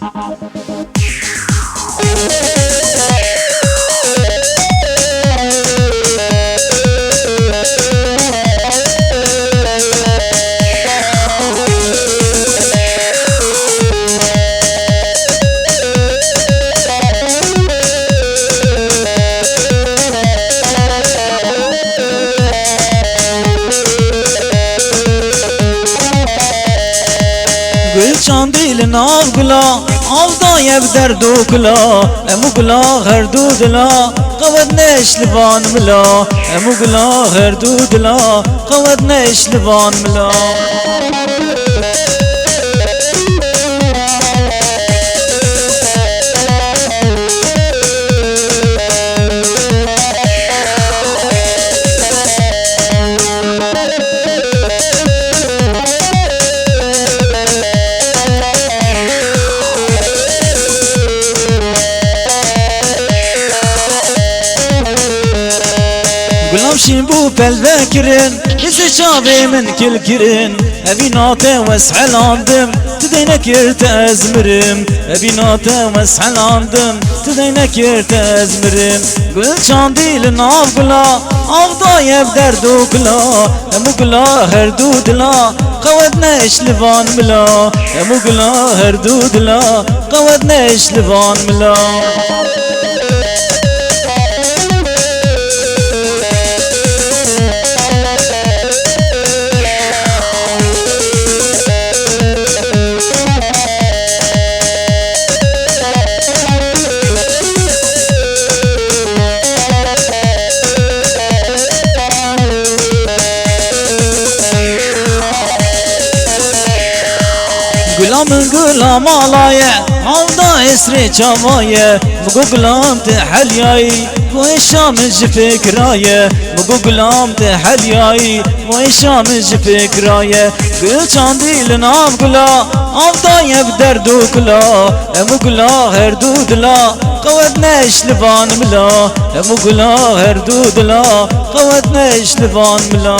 گل چاندیل ناو گلا آو دایب در دو کلا امو گلا هر دو دلا قود نش لبان ملا امو گلا هر دو دلا قود نش لبان ملا گلام شین بو پلوه کرن کسی چاوه من کل کرن اوی ناته وسحلاندم تدین کرت ازمرم اوی ناته وسحلاندم تدین کرت ازمرم گل چاندیل ناف گلا آف دایب در دو کلا امو گلا هر دو دلا قود نش لبان ملا امو گلا هر دو دلا قود نش لبان ملا گلام گلام آلایه عوضا اسری چامایه مگو گلام تحلیایی و شام فکرایه مگو گلام تحلیایی و شام فکرایه گل چاندیل ناف گلا عوضا در دو کلا امو گلا هر دو دلا قود نش لبان ملا امو گلا هر دو دلا قود نش لبان ملا